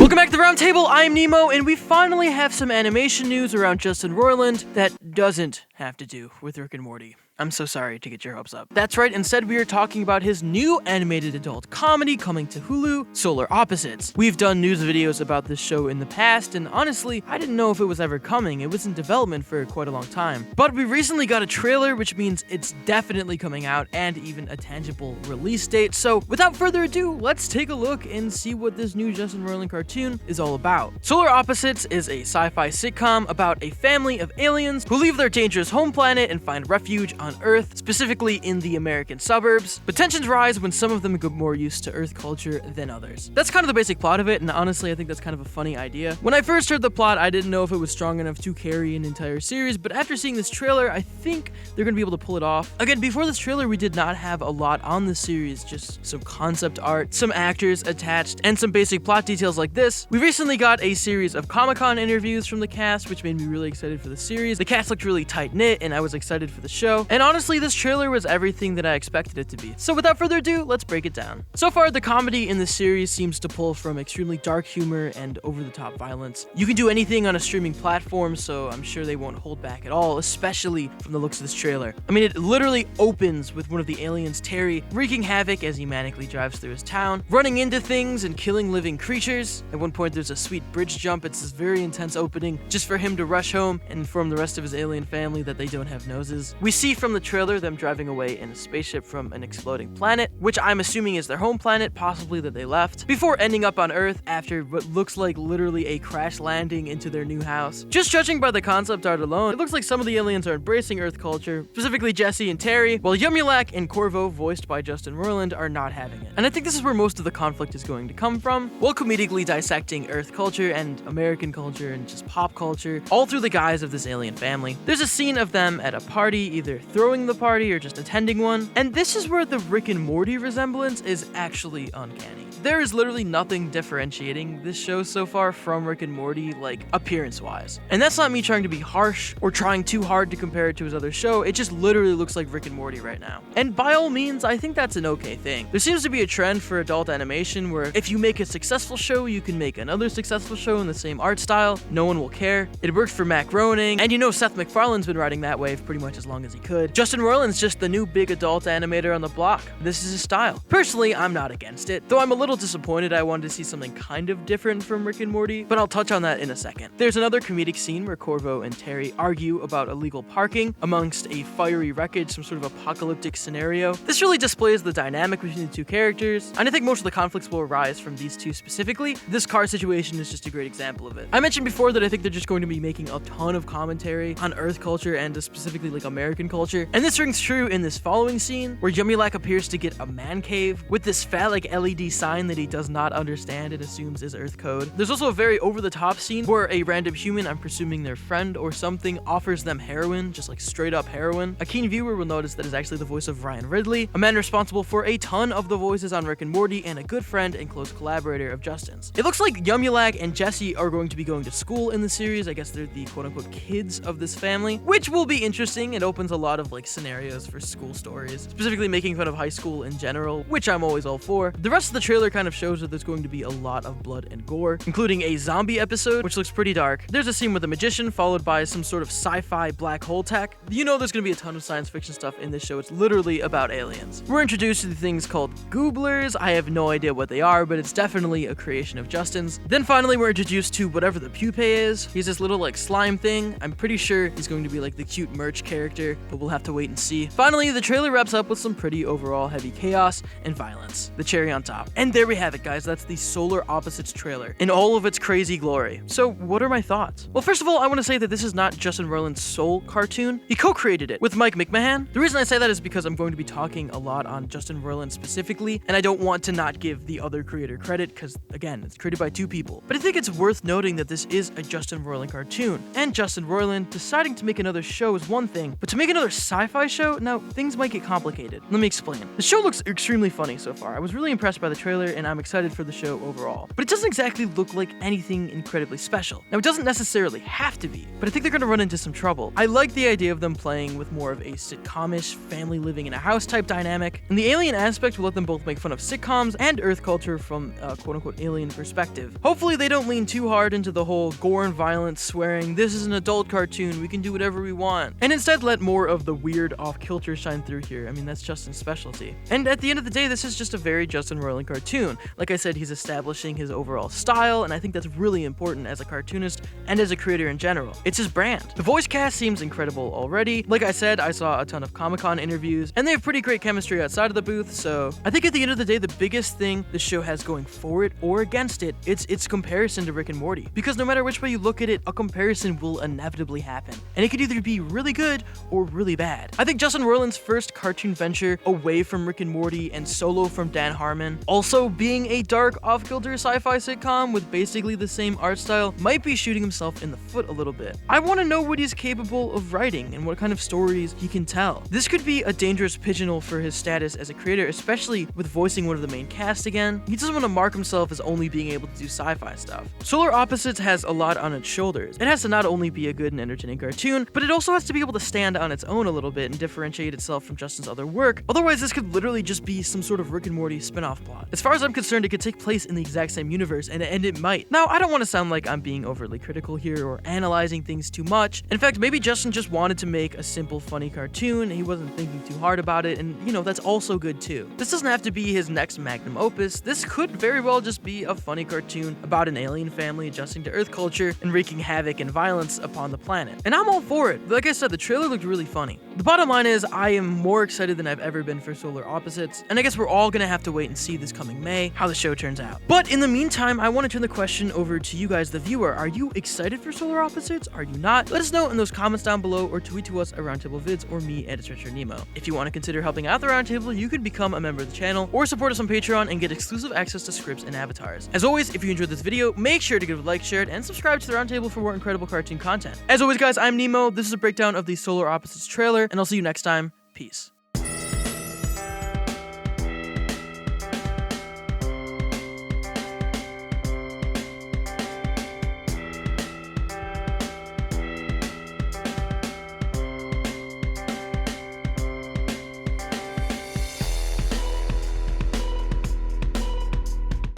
Welcome back to the Roundtable. I'm Nemo, and we finally have some animation news around Justin Roiland that doesn't have to do with Rick and Morty. I'm so sorry to get your hopes up. That's right, instead we are talking about his new animated adult comedy coming to Hulu, Solar Opposites. We've done news videos about this show in the past, and honestly, I didn't know if it was ever coming. It was in development for quite a long time. But we recently got a trailer, which means it's definitely coming out, and even a tangible release date. So without further ado, let's take a look and see what this new Justin Roiland cartoon is all about. Solar Opposites is a sci-fi sitcom about a family of aliens who leave their dangerous home planet and find refuge on Earth, specifically in the American suburbs. But tensions rise when some of them get more used to Earth culture than others. That's kind of the basic plot of it, and honestly, I think that's kind of a funny idea. When I first heard the plot, I didn't know if it was strong enough to carry an entire series, but after seeing this trailer, I think they're gonna be able to pull it off. Again, before this trailer, we did not have a lot on the series, just some concept art, some actors attached, and some basic plot details like this. We recently got a series of Comic-Con interviews from the cast, which made me really excited for the series. The cast looked really tight-knit, and I was excited for the show. And honestly, this trailer was everything that I expected it to be. So without further ado, let's break it down. So far, the comedy in the series seems to pull from extremely dark humor and over-the-top violence. You can do anything on a streaming platform, so I'm sure they won't hold back at all, especially from the looks of this trailer. I mean, it literally opens with one of the aliens, Terry, wreaking havoc as he manically drives through his town, running into things and killing living creatures. At one point, there's a sweet bridge jump. It's this very intense opening just for him to rush home and inform the rest of his alien family that they don't have noses. We see from the trailer them driving away in a spaceship from an exploding planet, which I'm assuming is their home planet, possibly that they left, before ending up on Earth after what looks like literally a crash landing into their new house. Just judging by the concept art alone, it looks like some of the aliens are embracing Earth culture, specifically Jesse and Terry, while Yumulak and Corvo, voiced by Justin Roiland, are not having it. And I think this is where most of the conflict is going to come from, while comedically dissecting Earth culture and American culture and just pop culture, all through the guise of this alien family. There's a scene of them at a party, either throwing the party or just attending one, and this is where the Rick and Morty resemblance is actually uncanny. There is literally nothing differentiating this show so far from Rick and Morty, like appearance-wise. And that's not me trying to be harsh or trying too hard to compare it to his other show, it just literally looks like Rick and Morty right now. And by all means, I think that's an okay thing. There seems to be a trend for adult animation where if you make a successful show, you can make another successful show in the same art style, no one will care. It worked for Matt Groening, and you know Seth MacFarlane's been riding that wave pretty much as long as he could. Justin Roiland's just the new big adult animator on the block. This is his style. Personally, I'm not against it, though I'm a little disappointed. I wanted to see something kind of different from Rick and Morty, but I'll touch on that in a second. There's another comedic scene where Corvo and Terry argue about illegal parking amongst a fiery wreckage, some sort of apocalyptic scenario. This really displays the dynamic between the two characters, and I think most of the conflicts will arise from these two specifically. This car situation is just a great example of it. I mentioned before that I think they're just going to be making a ton of commentary on Earth culture and specifically like American culture, and this rings true in this following scene where Yumulak appears to get a man cave with this phallic LED sign that he does not understand and assumes is Earth code. There's also a very over-the-top scene where a random human, I'm presuming their friend or something, offers them heroin, just like straight up heroin. A keen viewer will notice that is actually the voice of Ryan Ridley, a man responsible for a ton of the voices on Rick and Morty and a good friend and close collaborator of Justin's. It looks like Yumulak and Jesse are going to be going to school in the series. I guess they're the quote-unquote kids of this family, which will be interesting. It opens a lot of like scenarios for school stories, specifically making fun of high school in general, which I'm always all for. The rest of the trailer kind of shows that there's going to be a lot of blood and gore, including a zombie episode, which looks pretty dark. There's a scene with a magician followed by some sort of sci-fi black hole tech. You know there's going to be a ton of science fiction stuff in this show. It's literally about aliens. We're introduced to the things called gooblers. I have no idea what they are, but it's definitely a creation of Justin's. Then finally we're introduced to whatever the pupae is. He's this little like slime thing. I'm pretty sure he's going to be like the cute merch character, but we'll have to wait and see. Finally, the trailer wraps up with some pretty overall heavy chaos and violence. The cherry on top. And there we have it, guys. That's the Solar Opposites trailer in all of its crazy glory. So what are my thoughts? Well, first of all, I want to say that this is not Justin Roiland's sole cartoon. He co-created it with Mike McMahon. The reason I say that is because I'm going to be talking a lot on Justin Roiland specifically, and I don't want to not give the other creator credit because, again, it's created by two people. But I think it's worth noting that this is a Justin Roiland cartoon, and Justin Roiland deciding to make another show is one thing, but to make another sci-fi show, now things might get complicated. Let me explain. The show looks extremely funny so far. I was really impressed by the trailer, and I'm excited for the show overall. But it doesn't exactly look like anything incredibly special. Now, it doesn't necessarily have to be, but I think they're gonna run into some trouble. I like the idea of them playing with more of a sitcom-ish, family living in a house type dynamic, and the alien aspect will let them both make fun of sitcoms and Earth culture from a quote-unquote alien perspective. Hopefully they don't lean too hard into the whole gore and violence, swearing, this is an adult cartoon, we can do whatever we want, and instead let more of the weird off-kilter shine through here. I mean, that's Justin's specialty. And at the end of the day, this is just a very Justin Roiland cartoon. Like I said, he's establishing his overall style, and I think that's really important as a cartoonist and as a creator in general. It's his brand. The voice cast seems incredible already. Like I said, I saw a ton of Comic-Con interviews, and they have pretty great chemistry outside of the booth, so I think at the end of the day, the biggest thing the show has going for it or against it, it's its comparison to Rick and Morty. Because no matter which way you look at it, a comparison will inevitably happen. And it could either be really good or really bad. I think Justin Roiland's first cartoon venture away from Rick and Morty and solo from Dan Harmon, also being a dark, off-kilter sci-fi sitcom with basically the same art style, might be shooting himself in the foot a little bit. I want to know what he's capable of writing and what kind of stories he can tell. This could be a dangerous pigeonhole for his status as a creator, especially with voicing one of the main cast again. He doesn't want to mark himself as only being able to do sci-fi stuff. Solar Opposites has a lot on its shoulders. It has to not only be a good and entertaining cartoon, but it also has to be able to stand on its own a little bit and differentiate itself from Justin's other work. Otherwise, this could literally just be some sort of Rick and Morty spin-off plot. As far as I'm concerned, it could take place in the exact same universe, and it might. Now, I don't want to sound like I'm being overly critical here or analyzing things too much. In fact, maybe Justin just wanted to make a simple, funny cartoon. He wasn't thinking too hard about it, and that's also good too. This doesn't have to be his next magnum opus. This could very well just be a funny cartoon about an alien family adjusting to Earth culture and wreaking havoc and violence upon the planet. And I'm all for it. Like I said, the trailer looked really funny. The bottom line is, I am more excited than I've ever been for Solar Opposites, and I guess we're all gonna have to wait and see this coming May how the show turns out. But in the meantime, I want to turn the question over to you guys, the viewer. Are you excited for Solar Opposites? Are you not? Let us know in those comments down below, or tweet to us at Roundtable Vids or me at Nemo. If you want to consider helping out the Roundtable, you can become a member of the channel or support us on Patreon and get exclusive access to scripts and avatars. As always, if you enjoyed this video, make sure to give it a like, share it, and subscribe to the Roundtable for more incredible cartoon content. As always, guys, I'm Nemo. This is a breakdown of the Solar Opposites trailer, and I'll see you next time. Peace.